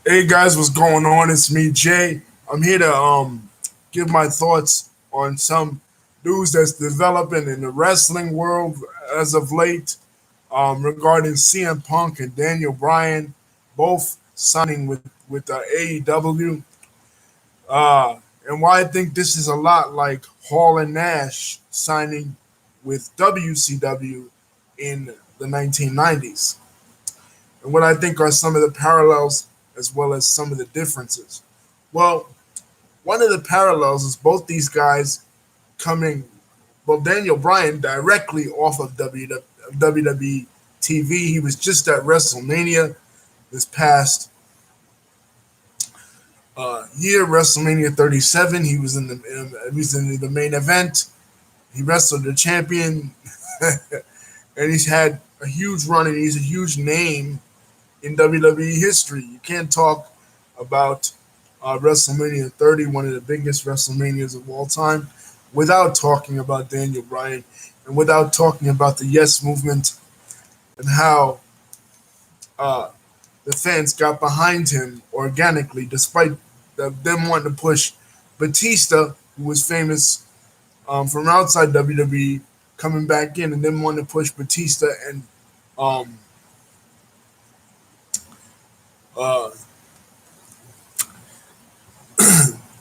Hey guys, what's going on? It's me, Jay. I'm here to give my thoughts on some news that's developing in the wrestling world as of late regarding CM Punk and Daniel Bryan, both signing with AEW, and why I think this is a lot like Hall and Nash signing with WCW in the 1990s, and what I think are some of the parallels as well as some of the differences. Well, one of the parallels is both these guys coming, well, Daniel Bryan directly off of WWE TV. He was just at WrestleMania this past year, WrestleMania 37. He was in the main event. He wrestled the champion, and he's had a huge run, and he's a huge name in WWE history. You can't talk about WrestleMania 30, one of the biggest WrestleManias of all time, without talking about Daniel Bryan and without talking about the Yes movement and how uh, the fans got behind him organically, despite them wanting to push Batista, who was famous from outside WWE, coming back in, and then wanting to push Batista um, uh,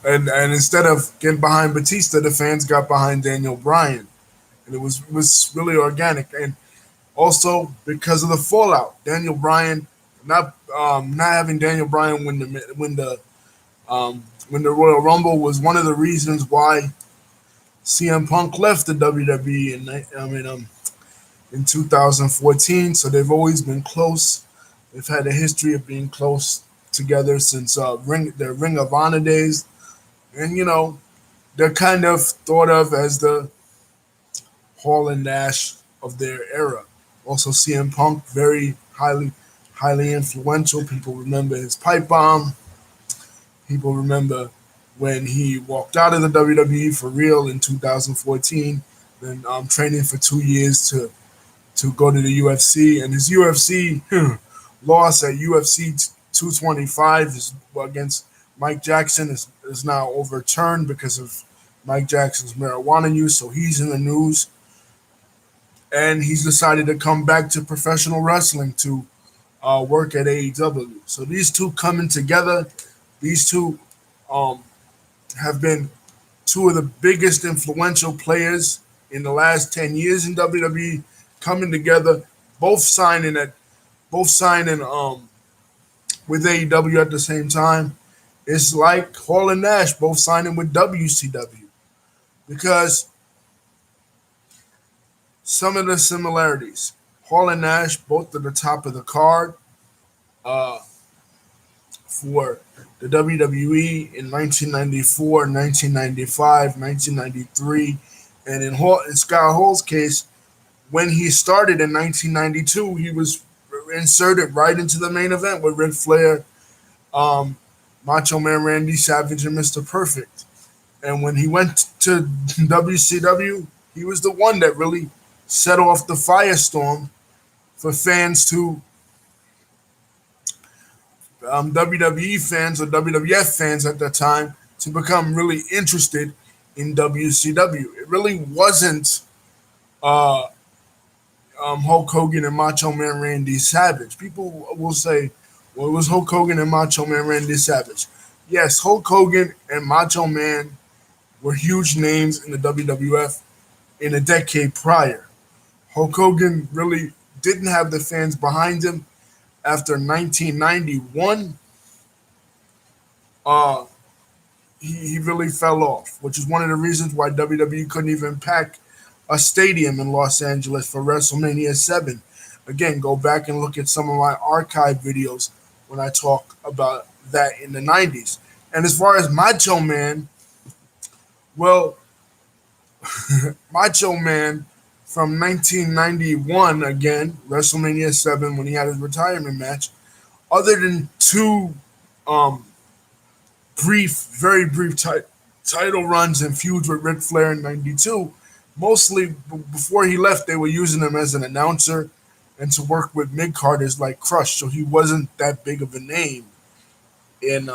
and instead of getting behind Batista, the fans got behind Daniel Bryan, and it was really organic. And also because of the fallout, Daniel Bryan not having Daniel Bryan when the Royal Rumble was one of the reasons why CM Punk left the WWE in 2014. So they've always been close. They've had a history of being close together since their Ring of Honor days, and they're kind of thought of as the Hall and Nash of their era. Also, CM Punk very highly influential. People remember his pipe bomb. People remember when he walked out of the WWE for real in 2014, then training for 2 years to go to the UFC, and his UFC loss at UFC 225 is against Mike Jackson is now overturned because of Mike Jackson's marijuana use. So he's in the news, and he's decided to come back to professional wrestling to work at AEW. So these two coming together, these two um, have been two of the biggest influential players in the last 10 years in WWE, coming together, both signing at both signing with AEW at the same time. It's like Hall and Nash both signing with WCW, because some of the similarities. Hall and Nash both at the top of the card uh, for the WWE in 1994, 1995, 1993, and in Scott Hall's case, when he started in 1992, he was inserted right into the main event with Ric Flair, um, Macho Man Randy Savage, and Mr. Perfect. And when he went to WCW, he was the one that really set off the firestorm for fans to WWE fans or WWF fans at that time to become really interested in WCW. It really wasn't uh, Hulk Hogan and Macho Man Randy Savage. People will say, well, it was Hulk Hogan and Macho Man Randy Savage. Yes, Hulk Hogan and Macho Man were huge names in the WWF in a decade prior. Hulk Hogan really didn't have the fans behind him after 1991. Uh, he really fell off, which is one of the reasons why WWE couldn't even pack a stadium in Los Angeles for WrestleMania 7. Again, go back and look at some of my archive videos when I talk about that in the 90s. And as far as Macho Man, well, Macho Man from 1991, again, WrestleMania 7, when he had his retirement match, other than two um, very brief title runs and feuds with Ric Flair in '92. Mostly before he left, they were using him as an announcer and to work with mid carders like Crush, so he wasn't that big of a name. in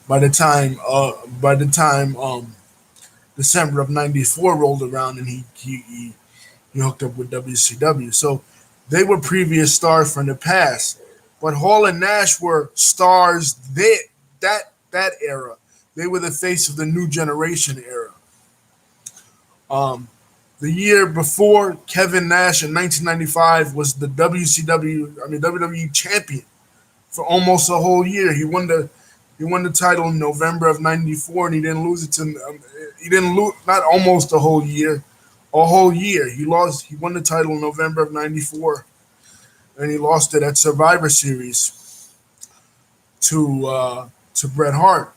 by the time December of '94 rolled around, and he hooked up with WCW. So they were previous stars from the past, but Hall and Nash were stars that era. They were the face of the new generation era. Um, the year before, Kevin Nash in 1995 was the WWE champion for almost a whole year. He won the title in November of '94, and he didn't lose it to he didn't lose not almost a whole year. He won the title in November of '94, and he lost it at Survivor Series to Bret Hart.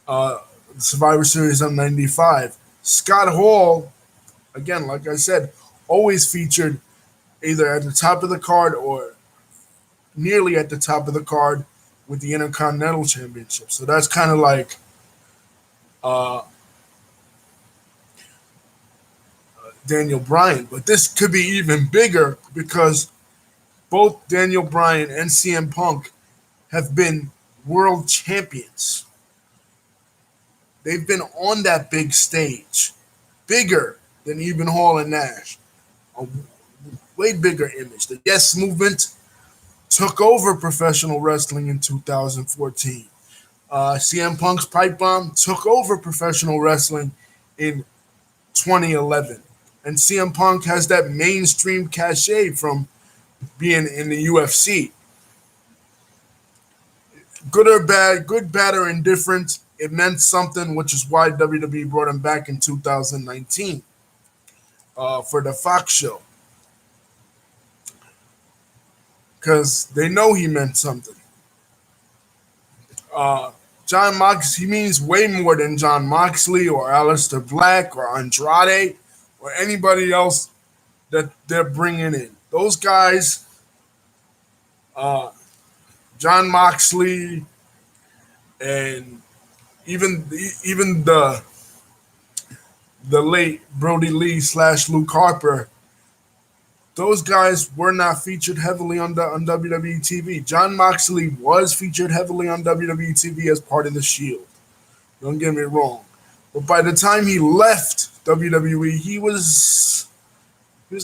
Uh, Survivor Series of '95. Scott Hall, again, like I said, always featured either at the top of the card or nearly at the top of the card with the Intercontinental Championship. So that's kind of like uh, Daniel Bryan. But this could be even bigger because both Daniel Bryan and CM Punk have been world champions. They've been on that big stage, bigger than even Hall and Nash. A way bigger image. The Yes Movement took over professional wrestling in 2014. CM Punk's Pipe Bomb took over professional wrestling in 2011. And CM Punk has that mainstream cachet from being in the UFC. Good or bad, good, bad, or indifferent, it meant something, which is why WWE brought him back in 2019 for the Fox show. Because they know he meant something. Uh, John Mox, he means way more than John Moxley or Aleister Black or Andrade or anybody else that they're bringing in. Those guys, uh, John Moxley, and even the late Brody Lee / Luke Harper, those guys were not featured heavily on WWE TV. John Moxley was featured heavily on WWE TV as part of the Shield. Don't get me wrong, but by the time he left WWE, he was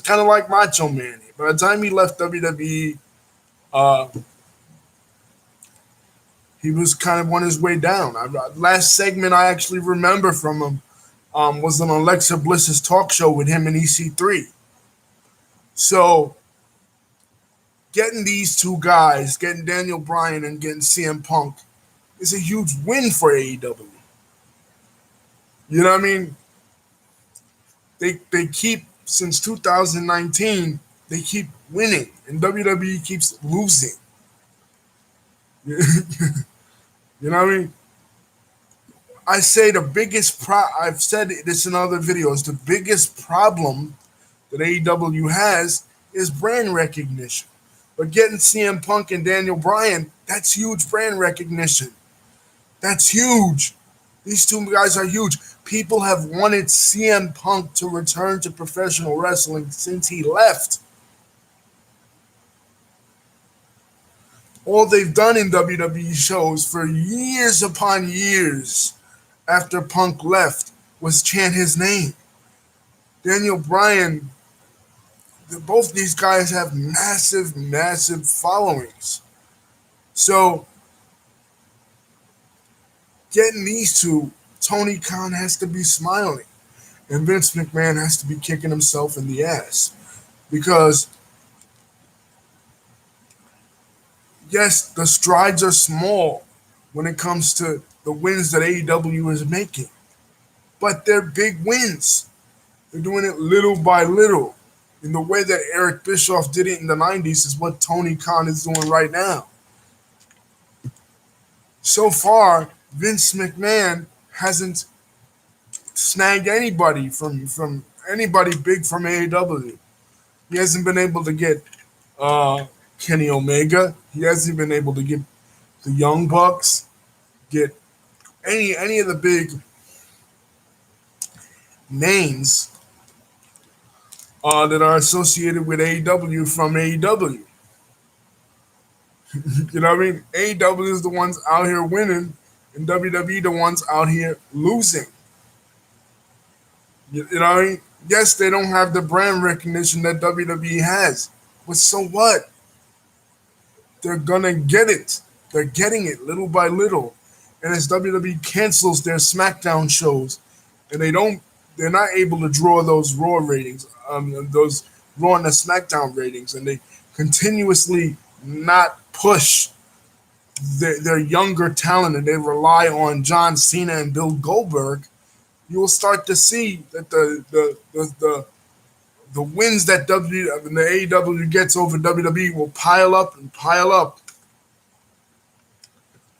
kind of like Macho Man. By the time he left WWE, uh, he was kind of on his way down. Last segment I actually remember from him was on Alexa Bliss's talk show with him and EC3. So getting these two guys, getting Daniel Bryan and getting CM Punk, is a huge win for AEW. You know what I mean? They keep since 2019 they keep winning and WWE keeps losing. You know what I mean? I say the biggest I've said this in other videos. The biggest problem that AEW has is brand recognition. But getting CM Punk and Daniel Bryan, that's huge brand recognition. That's huge. These two guys are huge. People have wanted CM Punk to return to professional wrestling since he left. All they've done in WWE shows for years upon years after Punk left was chant his name. Daniel Bryan, both these guys have massive, massive followings. So getting these two, Tony Khan has to be smiling. And Vince McMahon has to be kicking himself in the ass. Because, yes, the strides are small when it comes to the wins that AEW is making. But they're big wins. They're doing it little by little. And the way that Eric Bischoff did it in the 90s is what Tony Khan is doing right now. So far, Vince McMahon hasn't snagged anybody from anybody big from AEW. He hasn't been able to get Kenny Omega. He hasn't been able to get the Young Bucks, get any of the big names that are associated with AEW from AEW. You know what I mean? AEW is the ones out here winning, and WWE the ones out here losing. You know what I mean? Yes, they don't have the brand recognition that WWE has, but so what? They're gonna get it. They're getting it little by little. And as WWE cancels their SmackDown shows, and they're not able to draw those Raw ratings, those Raw and the SmackDown ratings, and they continuously not push their younger talent, and they rely on John Cena and Bill Goldberg. You will start to see that the wins that the AEW gets over WWE will pile up and pile up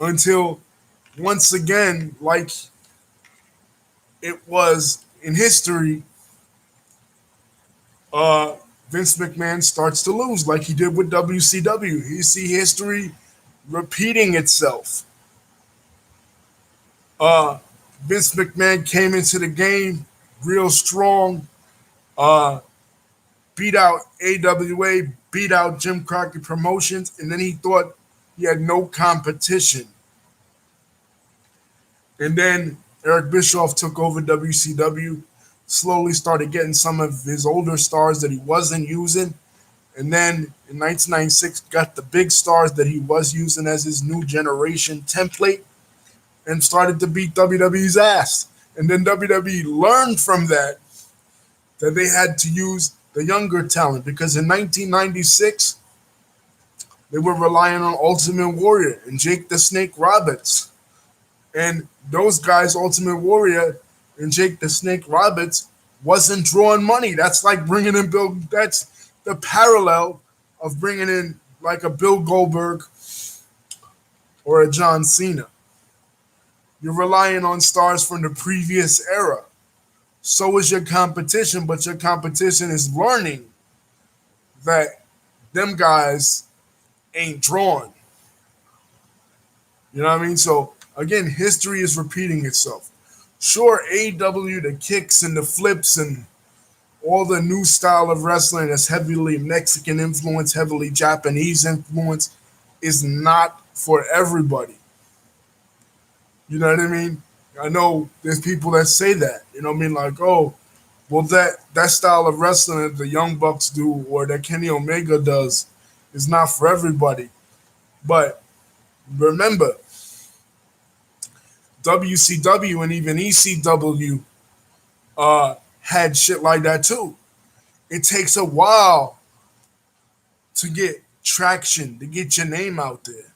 until once again, like it was in history, uh, Vince McMahon starts to lose, like he did with WCW. You see history repeating itself. Uh, Vince McMahon came into the game real strong, uh, beat out AWA, beat out Jim Crockett Promotions, and then he thought he had no competition. And then Eric Bischoff took over WCW, slowly started getting some of his older stars that he wasn't using. And then in 1996, got the big stars that he was using as his new generation template and started to beat WWE's ass. And then WWE learned from that they had to use the younger talent because in 1996, they were relying on Ultimate Warrior and Jake the Snake Roberts. And those guys, Ultimate Warrior and Jake the Snake Roberts, wasn't drawing money. That's like bringing in that's the parallel of bringing in like a Bill Goldberg or a John Cena. You're relying on stars from the previous era. So is your competition, but your competition is learning that them guys ain't drawn. You know what I mean? So again, history is repeating itself. Sure, AEW, the kicks and the flips and all the new style of wrestling that's heavily Mexican influence, heavily Japanese influence, is not for everybody. You know what I mean? I know there's people that say that. You know what I mean? Like, oh, well, that style of wrestling that the Young Bucks do or that Kenny Omega does is not for everybody. But remember, WCW and even ECW had shit like that too. It takes a while to get traction, to get your name out there.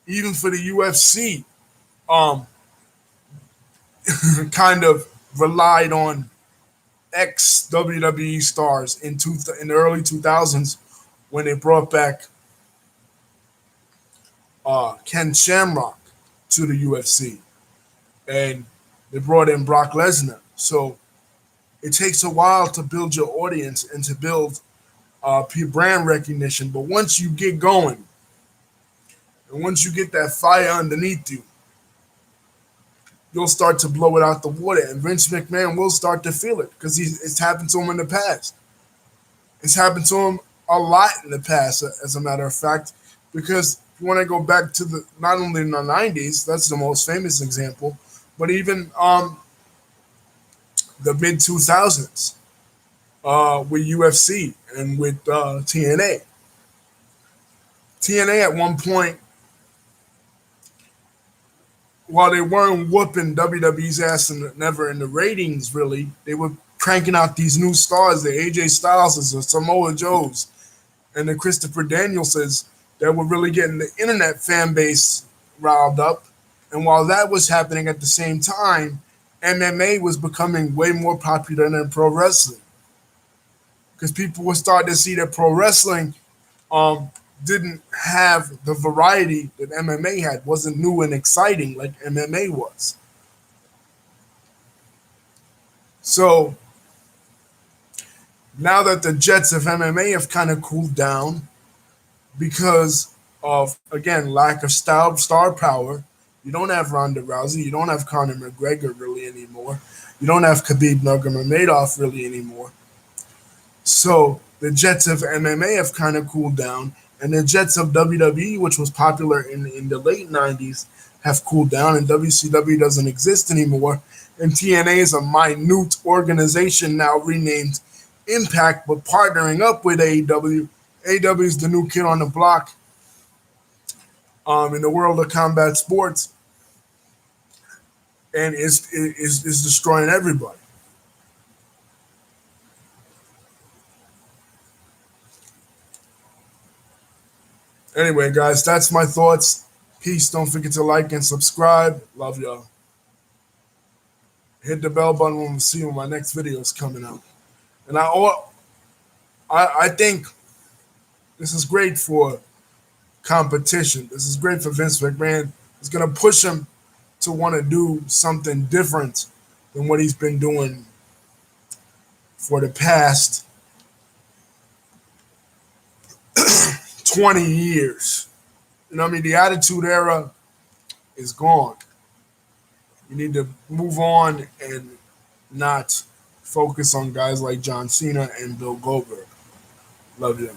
Even for the UFC, um, kind of relied on ex WWE stars in the early 2000s when they brought back Ken Shamrock to the UFC and they brought in Brock Lesnar. So it takes a while to build your audience and to build brand recognition. But once you get going and once you get that fire underneath you, you'll start to blow it out the water. And Vince McMahon will start to feel it because it's happened to him in the past. It's happened to him a lot in the past, as a matter of fact, because if you want to go back to the not only in the 90s, that's the most famous example, but even the mid 2000s with UFC and with TNA. TNA at one point, while they weren't whooping WWE's ass and never in the ratings really, they were cranking out these new stars, the AJ Styles, the Samoa Joes, and the Christopher Danielses that were really getting the internet fan base riled up. And while that was happening at the same time, MMA was becoming way more popular than pro wrestling because people were starting to see that pro wrestling didn't have the variety that MMA had, wasn't new and exciting like MMA was. So now that the jets of MMA have kind of cooled down because of, again, lack of star power, you don't have Ronda Rousey, you don't have Conor McGregor really anymore, you don't have Khabib Nurmagomedov really anymore. So the jets of MMA have kind of cooled down, And the Jets of WWE, which was popular in the late 90s, have cooled down, and WCW doesn't exist anymore. And TNA is a minute organization now renamed Impact, but partnering up with AEW. AEW is the new kid on the block in the world of combat sports, and is destroying everybody. Anyway, guys, that's my thoughts. Peace. Don't forget to like and subscribe. Love y'all. Hit the bell button when we see when my next video is coming out. And I think this is great for competition. This is great for Vince McMahon. It's going to push him to want to do something different than what he's been doing for the past 20 years. You know what I mean? The Attitude Era is gone. You need to move on and not focus on guys like John Cena and Bill Goldberg. Love you.